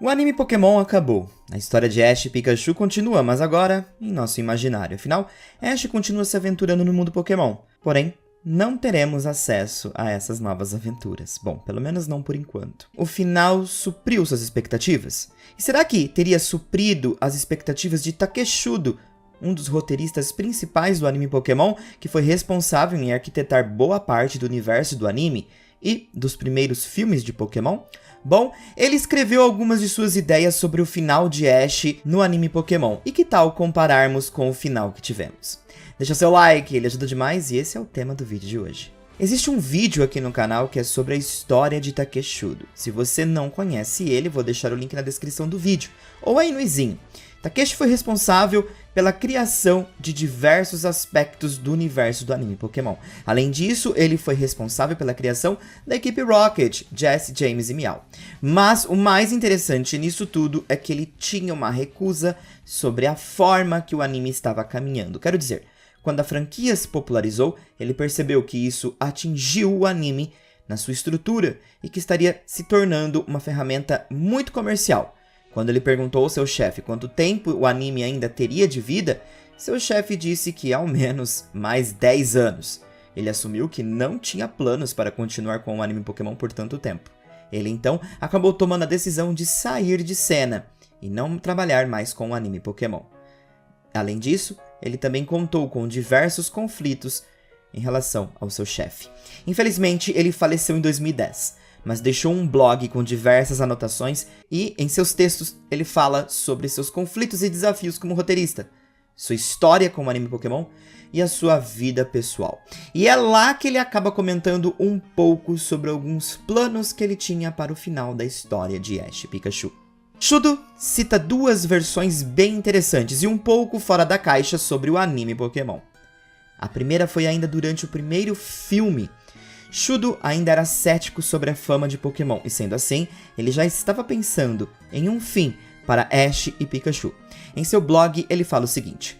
O anime Pokémon acabou. A história de Ash e Pikachu continua, mas agora em nosso imaginário. Afinal, Ash continua se aventurando no mundo Pokémon. Porém, não teremos acesso a essas novas aventuras. Bom, pelo menos não por enquanto. O final supriu suas expectativas? E será que teria suprido as expectativas de Takeshudo, um dos roteiristas principais do anime Pokémon, que foi responsável em arquitetar boa parte do universo do anime e dos primeiros filmes de Pokémon? Bom, ele escreveu algumas de suas ideias sobre o final de Ash no anime Pokémon. E que tal compararmos com o final que tivemos? Deixa seu like, ele ajuda demais e esse é o tema do vídeo de hoje. Existe um vídeo aqui no canal que é sobre a história de Takeshudo. Se você não conhece ele, vou deixar o link na descrição do vídeo, ou aí no izinho. Takeshi foi responsável pela criação de diversos aspectos do universo do anime Pokémon. Além disso, ele foi responsável pela criação da equipe Rocket, Jesse, James e Meow. Mas o mais interessante nisso tudo é que ele tinha uma recusa sobre a forma que o anime estava caminhando. Quero dizer, quando a franquia se popularizou, ele percebeu que isso atingiu o anime na sua estrutura e que estaria se tornando uma ferramenta muito comercial. Quando ele perguntou ao seu chefe quanto tempo o anime ainda teria de vida, seu chefe disse que ao menos mais 10 anos. Ele assumiu que não tinha planos para continuar com o anime Pokémon por tanto tempo. Ele então acabou tomando a decisão de sair de cena e não trabalhar mais com o anime Pokémon. Além disso, ele também contou com diversos conflitos em relação ao seu chefe. Infelizmente, ele faleceu em 2010. Mas deixou um blog com diversas anotações e, em seus textos, ele fala sobre seus conflitos e desafios como roteirista, sua história com o anime Pokémon e a sua vida pessoal. E é lá que ele acaba comentando um pouco sobre alguns planos que ele tinha para o final da história de Ash e Pikachu. Shudo cita duas versões bem interessantes e um pouco fora da caixa sobre o anime Pokémon. A primeira foi ainda durante o primeiro filme. Shudo ainda era cético sobre a fama de Pokémon, e sendo assim, ele já estava pensando em um fim para Ash e Pikachu. Em seu blog, ele fala o seguinte: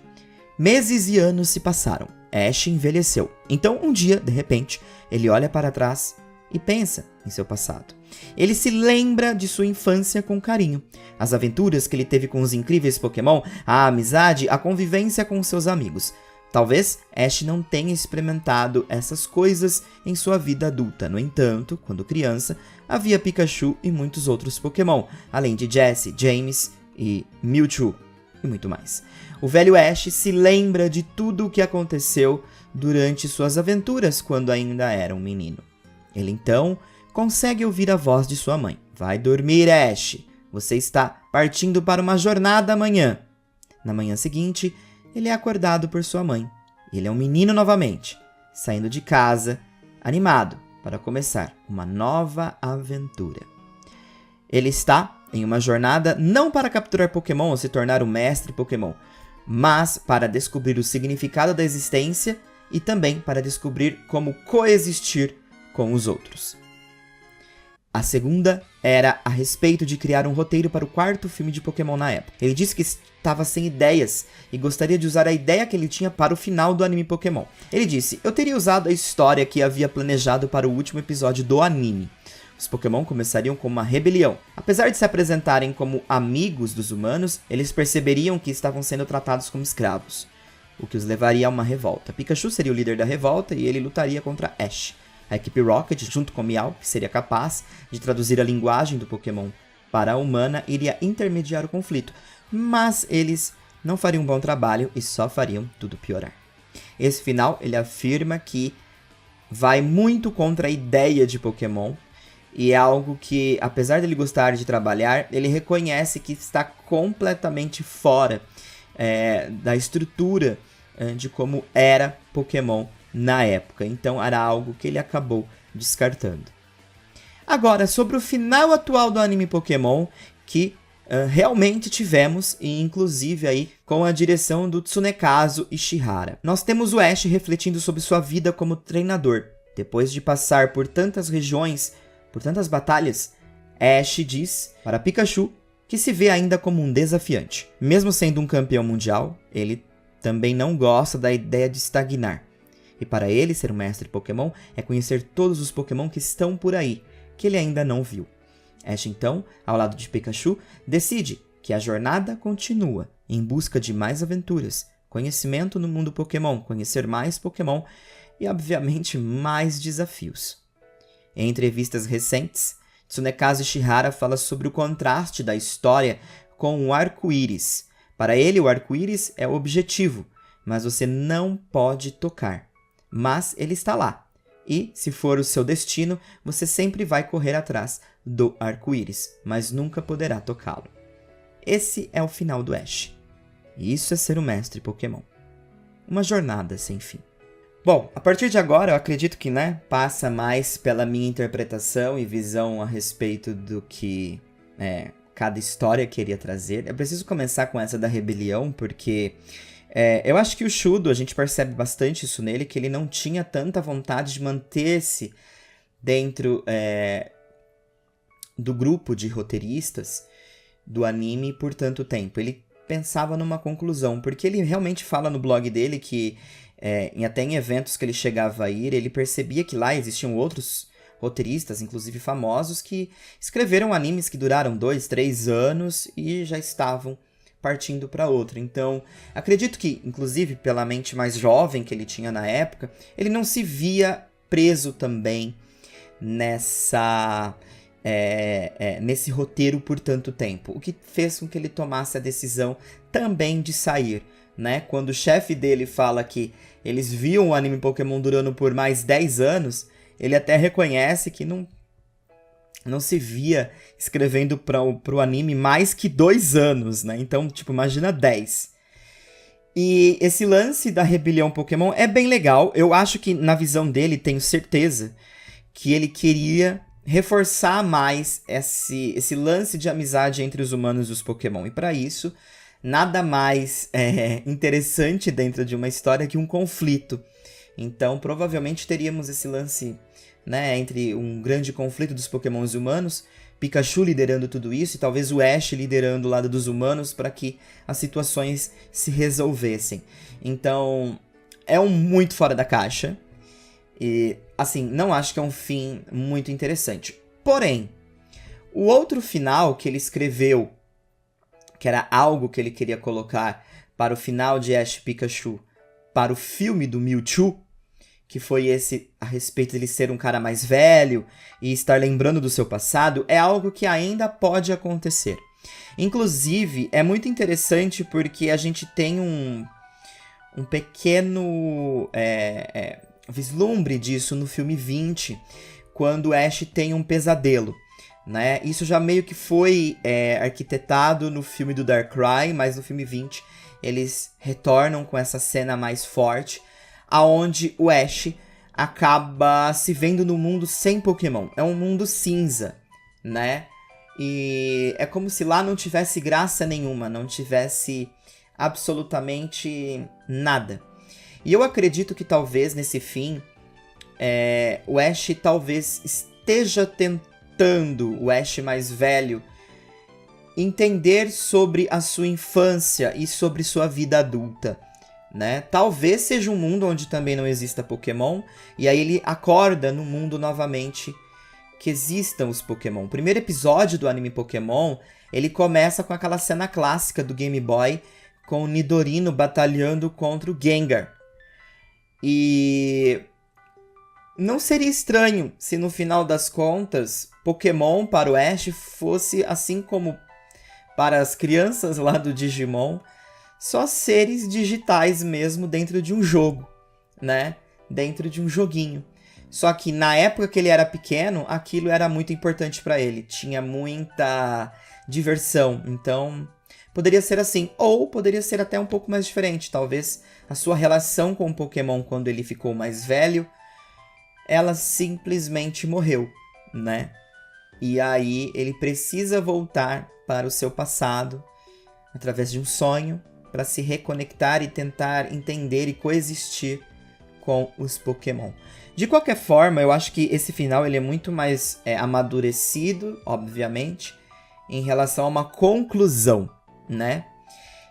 meses e anos se passaram, Ash envelheceu. Então, um dia, de repente, ele olha para trás e pensa em seu passado. Ele se lembra de sua infância com carinho, as aventuras que ele teve com os incríveis Pokémon, a amizade, a convivência com seus amigos. Talvez Ash não tenha experimentado essas coisas em sua vida adulta. No entanto, quando criança, havia Pikachu e muitos outros Pokémon, além de Jesse, James e Mewtwo e muito mais. O velho Ash se lembra de tudo o que aconteceu durante suas aventuras quando ainda era um menino. Ele então consegue ouvir a voz de sua mãe. Vai dormir, Ash. Você está partindo para uma jornada amanhã. Na manhã seguinte, ele é acordado por sua mãe. Ele é um menino novamente, saindo de casa, animado para começar uma nova aventura. Ele está em uma jornada não para capturar Pokémon ou se tornar um mestre Pokémon, mas para descobrir o significado da existência e também para descobrir como coexistir com os outros. A segunda era a respeito de criar um roteiro para o quarto filme de Pokémon na época. Ele disse que estava sem ideias e gostaria de usar a ideia que ele tinha para o final do anime Pokémon. Ele disse: eu teria usado a história que havia planejado para o último episódio do anime. Os Pokémon começariam com uma rebelião. Apesar de se apresentarem como amigos dos humanos, eles perceberiam que estavam sendo tratados como escravos, o que os levaria a uma revolta. Pikachu seria o líder da revolta e ele lutaria contra Ash. A equipe Rocket, junto com Meow, que seria capaz de traduzir a linguagem do Pokémon para a humana, iria intermediar o conflito, mas eles não fariam um bom trabalho e só fariam tudo piorar. Esse final, ele afirma que vai muito contra a ideia de Pokémon e é algo que, apesar de ele gostar de trabalhar, ele reconhece que está completamente fora da estrutura de como era Pokémon na época, então era algo que ele acabou descartando. Agora, sobre o final atual do anime Pokémon, que realmente tivemos, e inclusive aí com a direção do Tsunekazu Ishihara. Nós temos o Ash refletindo sobre sua vida como treinador. Depois de passar por tantas regiões, por tantas batalhas, Ash diz para Pikachu que se vê ainda como um desafiante. Mesmo sendo um campeão mundial, ele também não gosta da ideia de estagnar. E para ele, ser um mestre Pokémon é conhecer todos os Pokémon que estão por aí, que ele ainda não viu. Ash, então, ao lado de Pikachu, decide que a jornada continua em busca de mais aventuras, conhecimento no mundo Pokémon, conhecer mais Pokémon e, obviamente, mais desafios. Em entrevistas recentes, Tsunekazu Ishihara fala sobre o contraste da história com o arco-íris. Para ele, o arco-íris é o objetivo, mas você não pode tocar. Mas ele está lá. E, se for o seu destino, você sempre vai correr atrás do arco-íris, mas nunca poderá tocá-lo. Esse é o final do Ash. E isso é ser um mestre Pokémon. Uma jornada sem fim. Bom, a partir de agora eu acredito que, passa mais pela minha interpretação e visão a respeito do que cada história queria trazer. Eu preciso começar com essa da rebelião, porque eu acho que o Shudo, a gente percebe bastante isso nele, que ele não tinha tanta vontade de manter-se dentro do grupo de roteiristas do anime por tanto tempo. Ele pensava numa conclusão, porque ele realmente fala no blog dele que até em eventos que ele chegava a ir, ele percebia que lá existiam outros roteiristas, inclusive famosos, que escreveram animes que duraram 2, 3 anos e já estavam partindo para outro. Então, acredito que, inclusive pela mente mais jovem que ele tinha na época, ele não se via preso também nesse roteiro por tanto tempo, o que fez com que ele tomasse a decisão também de sair, Quando o chefe dele fala que eles viam o anime Pokémon durando por mais 10 anos, ele até reconhece que não se via escrevendo pro anime mais que 2 anos, Então, imagina 10. E esse lance da rebelião Pokémon é bem legal. Eu acho que, na visão dele, tenho certeza que ele queria reforçar mais esse lance de amizade entre os humanos e os Pokémon. E para isso, nada mais interessante dentro de uma história que um conflito. Então, provavelmente teríamos esse lance, entre um grande conflito dos Pokémons e humanos, Pikachu liderando tudo isso e talvez o Ash liderando o lado dos humanos para que as situações se resolvessem. Então, é muito fora da caixa. E, assim, não acho que é um fim muito interessante. Porém, o outro final que ele escreveu, que era algo que ele queria colocar para o final de Ash Pikachu, para o filme do Mewtwo, que foi esse a respeito de ele ser um cara mais velho e estar lembrando do seu passado, é algo que ainda pode acontecer. Inclusive, é muito interessante porque a gente tem um pequeno vislumbre disso no filme 20, quando Ash tem um pesadelo. Isso já meio que foi arquitetado no filme do Darkrai, mas no filme 20 eles retornam com essa cena mais forte, aonde o Ash acaba se vendo no mundo sem Pokémon. É um mundo cinza, E é como se lá não tivesse graça nenhuma, não tivesse absolutamente nada. E eu acredito que talvez nesse fim, o Ash talvez esteja tentando, o Ash mais velho, entender sobre a sua infância e sobre sua vida adulta. Talvez seja um mundo onde também não exista Pokémon, e aí ele acorda no mundo novamente que existam os Pokémon. O primeiro episódio do anime Pokémon, ele começa com aquela cena clássica do Game Boy, com o Nidorino batalhando contra o Gengar. E não seria estranho se no final das contas, Pokémon para o Ash fosse, assim como para as crianças lá do Digimon, só seres digitais mesmo dentro de um jogo, Dentro de um joguinho. Só que na época que ele era pequeno, aquilo era muito importante para ele. Tinha muita diversão. Então, poderia ser assim. Ou poderia ser até um pouco mais diferente. Talvez a sua relação com o Pokémon quando ele ficou mais velho, ela simplesmente morreu, E aí ele precisa voltar para o seu passado através de um sonho, para se reconectar e tentar entender e coexistir com os Pokémon. De qualquer forma, eu acho que esse final ele é muito mais amadurecido, obviamente, em relação a uma conclusão,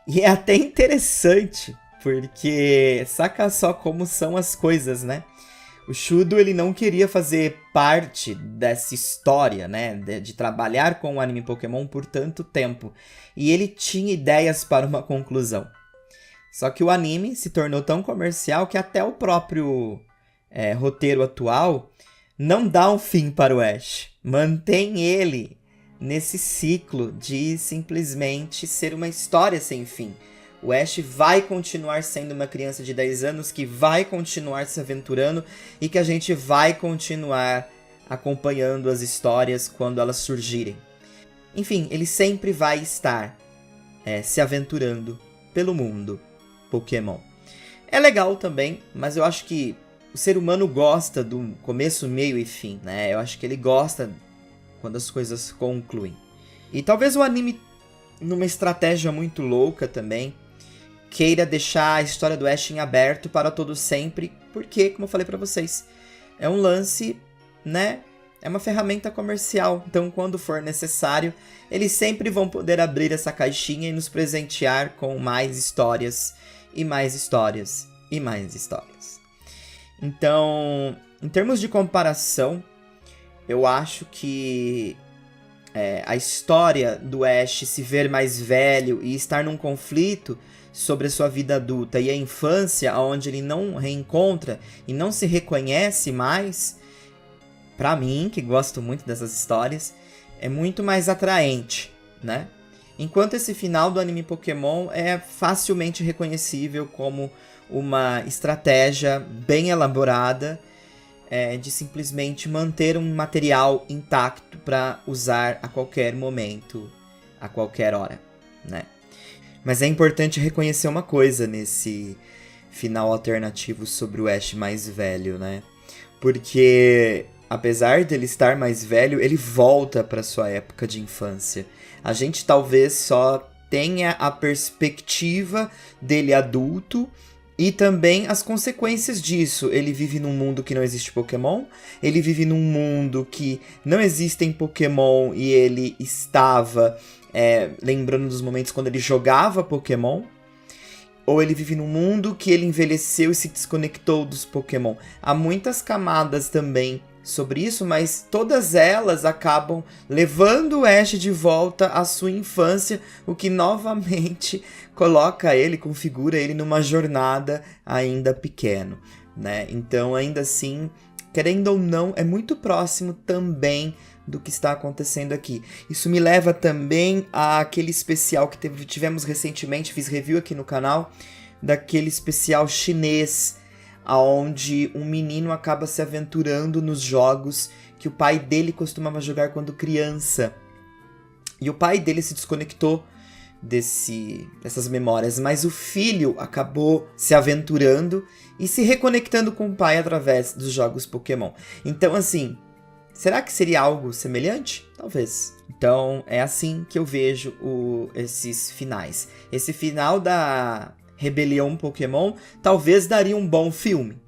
E é até interessante, porque saca só como são as coisas, O Shudo, ele não queria fazer parte dessa história, né? De trabalhar com o anime Pokémon por tanto tempo. E ele tinha ideias para uma conclusão. Só que o anime se tornou tão comercial que até o próprio roteiro atual não dá um fim para o Ash. Mantém ele nesse ciclo de simplesmente ser uma história sem fim. O Ash vai continuar sendo uma criança de 10 anos que vai continuar se aventurando e que a gente vai continuar acompanhando as histórias quando elas surgirem. Enfim, ele sempre vai estar se aventurando pelo mundo Pokémon. É legal também, mas eu acho que o ser humano gosta do começo, meio e fim, né? Eu acho que ele gosta quando as coisas concluem. E talvez o anime, numa estratégia muito louca também, queira deixar a história do Ash em aberto para todo sempre, porque, como eu falei pra vocês, é um lance, né? É uma ferramenta comercial, então quando for necessário, eles sempre vão poder abrir essa caixinha e nos presentear com mais histórias, e mais histórias, e mais histórias. Então, em termos de comparação, eu acho que a história do Ash se ver mais velho e estar num conflito sobre a sua vida adulta e a infância, onde ele não reencontra e não se reconhece mais, pra mim, que gosto muito dessas histórias, é muito mais atraente, né? Enquanto esse final do anime Pokémon é facilmente reconhecível como uma estratégia bem elaborada de simplesmente manter um material intacto para usar a qualquer momento, a qualquer hora, né? Mas é importante reconhecer uma coisa nesse final alternativo sobre o Ash mais velho, né? Porque, apesar dele estar mais velho, ele volta para sua época de infância. A gente talvez só tenha a perspectiva dele adulto e também as consequências disso. Ele vive num mundo que não existe Pokémon, ele vive num mundo que não existem Pokémon e ele estava lembrando dos momentos quando ele jogava Pokémon, ou ele vive num mundo que ele envelheceu e se desconectou dos Pokémon. Há muitas camadas também sobre isso, mas todas elas acabam levando o Ash de volta à sua infância, o que novamente configura ele numa jornada ainda pequeno, né? Então, ainda assim, querendo ou não, é muito próximo também do que está acontecendo aqui. Isso me leva também àquele especial que tivemos recentemente, fiz review aqui no canal, daquele especial chinês, onde um menino acaba se aventurando nos jogos que o pai dele costumava jogar quando criança. E o pai dele se desconectou dessas memórias, mas o filho acabou se aventurando e se reconectando com o pai através dos jogos Pokémon. Então, assim, será que seria algo semelhante? Talvez. Então, é assim que eu vejo esses finais. Esse final da Rebelião Pokémon talvez daria um bom filme.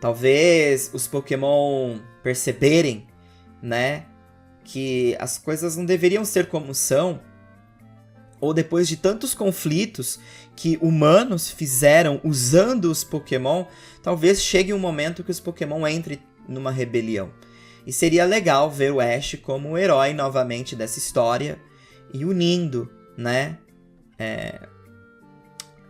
Talvez os Pokémon perceberem, né, que as coisas não deveriam ser como são, ou depois de tantos conflitos que humanos fizeram usando os Pokémon, talvez chegue um momento que os Pokémon entrem numa rebelião. E seria legal ver o Ash como o herói novamente dessa história e unindo, né,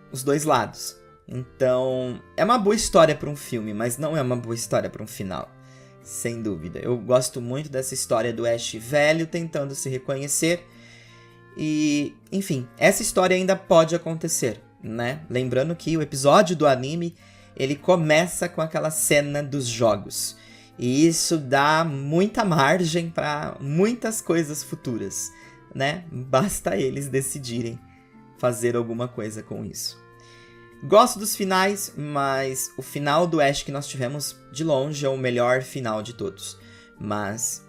os dois lados. Então, é uma boa história para um filme, mas não é uma boa história para um final, sem dúvida. Eu gosto muito dessa história do Ash velho tentando se reconhecer. E, enfim, essa história ainda pode acontecer, né? Lembrando que o episódio do anime, ele começa com aquela cena dos jogos. E isso dá muita margem para muitas coisas futuras, né? Basta eles decidirem fazer alguma coisa com isso. Gosto dos finais, mas o final do Ash que nós tivemos, de longe, é o melhor final de todos. Mas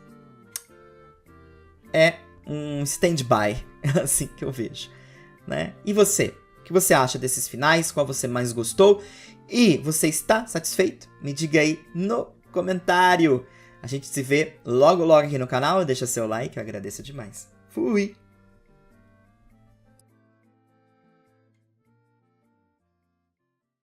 é um stand-by, é assim que eu vejo, né? E você? O que você acha desses finais? Qual você mais gostou? E você está satisfeito? Me diga aí no comentário. A gente se vê logo logo aqui no canal. Deixa seu like, eu agradeço demais. Fui!